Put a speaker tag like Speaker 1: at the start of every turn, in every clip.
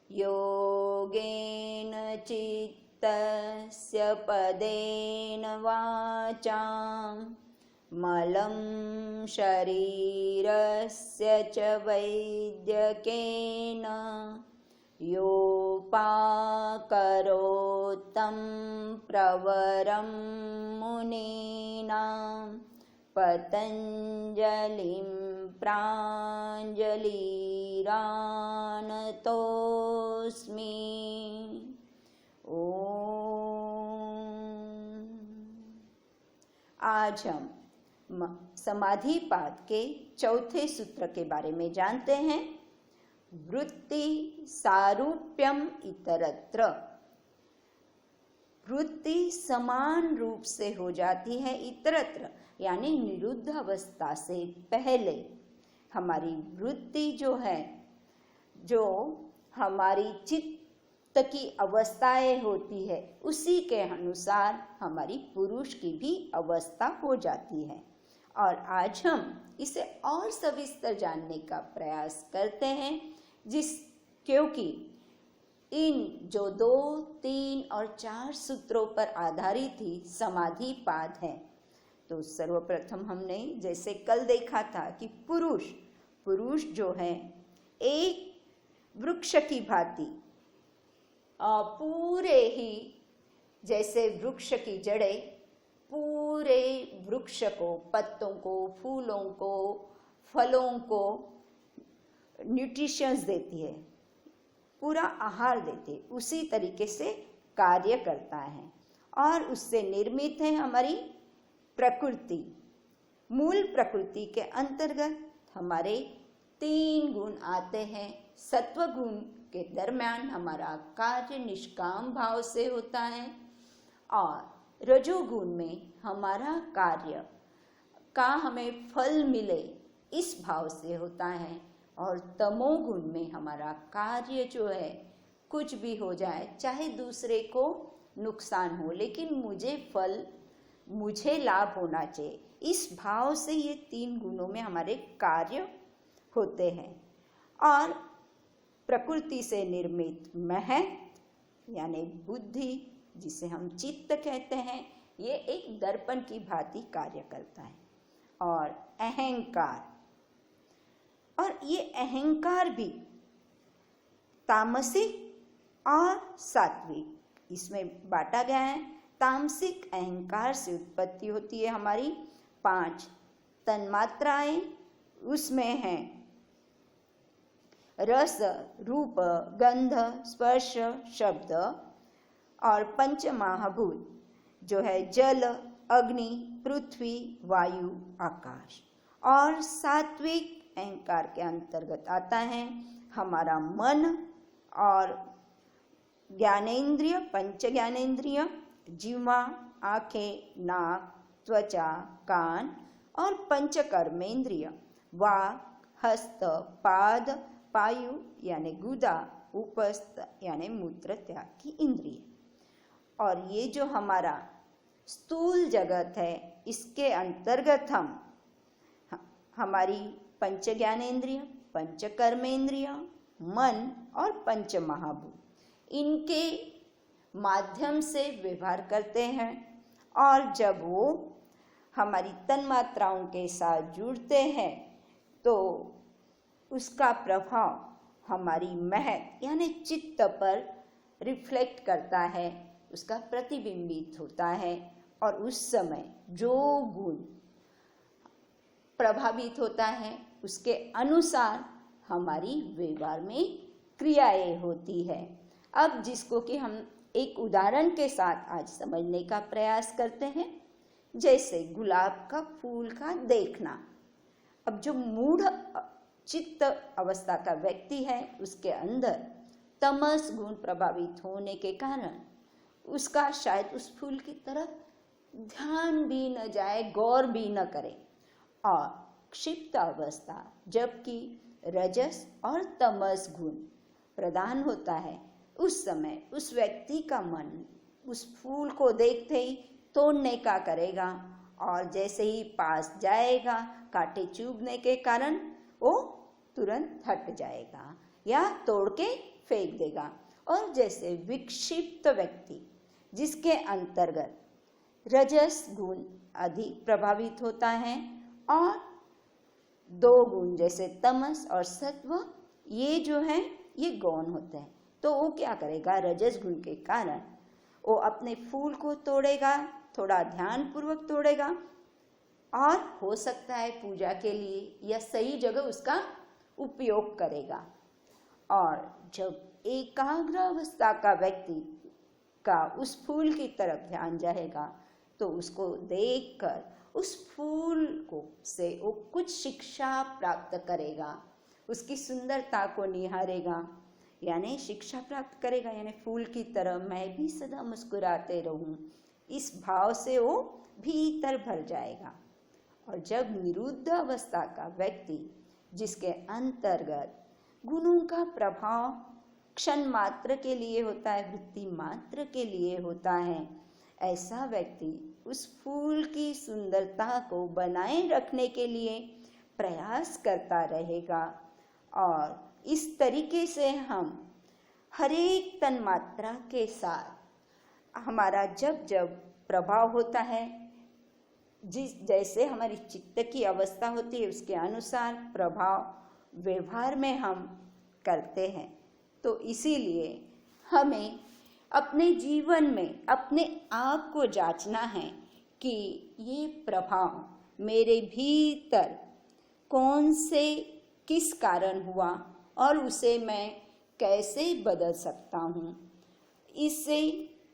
Speaker 1: योगेन चित्तस्य पदेन वाचां मलं शरीरस्य च वैद्यकेन योपाकरोत्तं प्रवरं मुनीनां पतञ्जलिं प्राञ्जलिरानतोऽस्मि। ओम। आज हम समाधिपाद के चौथे सूत्र के बारे में जानते हैं। वृत्ति सारूप्यम इतरत्र। वृत्ति समान रूप से हो जाती है इतरत्र, यानी निरुद्ध अवस्था से पहले। हमारी वृत्ति जो है, जो हमारी चित्त की अवस्थाएं होती है, उसी के अनुसार हमारी पुरुष की भी अवस्था हो जाती है। और आज हम इसे और सविस्तर जानने का प्रयास करते हैं, क्योंकि इन जो 2, 3 और 4 सूत्रों पर आधारित ही समाधिपाद है। तो सर्वप्रथम हमने जैसे कल देखा था कि पुरुष जो है एक वृक्ष की भांति पूरे ही, जैसे वृक्ष की जड़ें पूरे वृक्ष को, पत्तों को, फूलों को, फलों को न्यूट्रिशंस देती है, पूरा आहार देती है, उसी तरीके से कार्य करता है। और उससे निर्मित है हमारी प्रकृति। मूल प्रकृति के अंतर्गत हमारे 3 गुण आते हैं। सत्व गुण के दरम्यान हमारा कार्य निष्काम भाव से होता है, और रजोगुण में हमारा कार्य का हमें फल मिले इस भाव से होता है, और तमोगुण में हमारा कार्य जो है कुछ भी हो जाए, चाहे दूसरे को नुकसान हो, लेकिन मुझे लाभ होना चाहिए, इस भाव से ये 3 गुणों में हमारे कार्य होते हैं। और प्रकृति से निर्मित महत यानी बुद्धि, जिसे हम चित्त कहते हैं, ये एक दर्पण की भांति कार्य करता है। और अहंकार, और ये अहंकार भी तामसिक और सात्विक इसमें बांटा गया है। तामसिक अहंकार से उत्पत्ति होती है हमारी 5 तन्मात्राएं। उसमें हैं रस, रूप, गंध, स्पर्श, शब्द, और 5 महाभूत जो है जल, अग्नि, पृथ्वी, वायु, आकाश। और सात्विक अहंकार के अंतर्गत आता है हमारा मन और ज्ञानेंद्रिय, 5 ज्ञानेंद्रिय, जीवा, आंखें, नाक, त्वचा, कान, और 5 कर्मेंद्रिय, वाक, हस्त, पाद, पायु यानी गुदा, उपस्थ यानी मूत्र त्याग की इंद्रिय। और ये जो हमारा स्थूल जगत है, इसके अंतर्गत हमारी 5 ज्ञानेंद्रिय, 5 कर्मेंद्रिय, मन और 5 महाभूत, इनके माध्यम से व्यवहार करते हैं। और जब वो हमारी तन्मात्राओं के साथ जुड़ते हैं तो उसका प्रभाव हमारी महक यानी चित्त पर रिफ्लेक्ट करता है, उसका प्रतिबिंबित होता है। और उस समय जो गुण प्रभावित होता है, उसके अनुसार हमारी व्यवहार में क्रियाएं होती है। अब जिसको कि हम एक उदाहरण के साथ आज समझने का प्रयास करते हैं, जैसे गुलाब का फूल का देखना। अब जो मूढ़ चित्त अवस्था का व्यक्ति है, उसके अंदर तमस गुण प्रभावित होने के कारण उसका शायद उस फूल की तरफ ध्यान भी न जाए, गौर भी न करे। और क्षिप्त अवस्था, जबकि रजस और तमस गुण प्रदान होता है, उस समय उस व्यक्ति का मन उस फूल को देखते ही तोड़ने का करेगा, और जैसे ही पास जाएगा कांटे चुभने के कारण वो तुरंत हट जाएगा या तोड़ के फेंक देगा। और जैसे विक्षिप्त व्यक्ति जिसके अंतर्गत रजस गुण अधिक प्रभावित होता है और दो गुण जैसे तमस और सत्व ये जो है ये गौण होते हैं, तो वो क्या करेगा, रजस गुण के कारण वो अपने फूल को तोड़ेगा, थोड़ा ध्यान पूर्वक तोड़ेगा, और हो सकता है पूजा के लिए या सही जगह उसका उपयोग करेगा। और जब एकाग्र अवस्था का व्यक्ति का उस फूल की तरफ ध्यान जाएगा तो उसको देखकर उस फूल को से वो कुछ शिक्षा प्राप्त करेगा, उसकी सुंदरता को निहारेगा, यानी शिक्षा प्राप्त करेगा, यानी फूल की तरह मैं भी सदा मुस्कुराते रहूं, इस भाव से वो भीतर भर जाएगा। और जब निरुद्ध अवस्था का व्यक्ति जिसके अंतर्गत गुणों का प्रभाव क्षण मात्र के लिए होता है, वृत्ति मात्र के लिए होता है, ऐसा व्यक्ति उस फूल की सुंदरता को बनाए रखने के लिए प्रयास करता रहेगा। और इस तरीके से हम हर एक तन्मात्रा के साथ हमारा जब जब प्रभाव होता है, जिस जैसे हमारी चित्त की अवस्था होती है उसके अनुसार प्रभाव व्यवहार में हम करते हैं। तो इसीलिए हमें अपने जीवन में अपने आप को जांचना है कि ये प्रभाव मेरे भीतर कौन से किस कारण हुआ और उसे मैं कैसे बदल सकता हूँ। इससे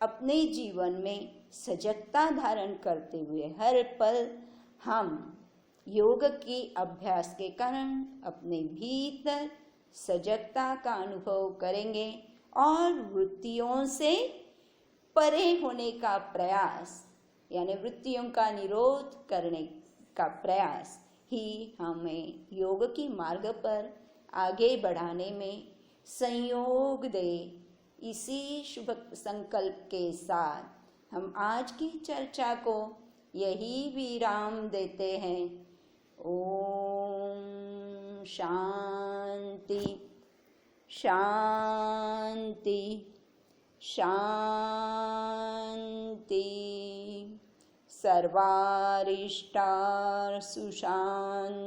Speaker 1: अपने जीवन में सजगता धारण करते हुए हर पल हम योग की अभ्यास के कारण अपने भीतर सजगता का अनुभव करेंगे और वृत्तियों से परे होने का प्रयास, यानी वृत्तियों का निरोध करने का प्रयास ही हमें योग की मार्ग पर आगे बढ़ाने में संयोग दे। इसी शुभ संकल्प के साथ हम आज की चर्चा को यही विराम देते हैं। ओम शांति शांति शांति। सर्वारिष्टार् सुशान्तिर्भवतु।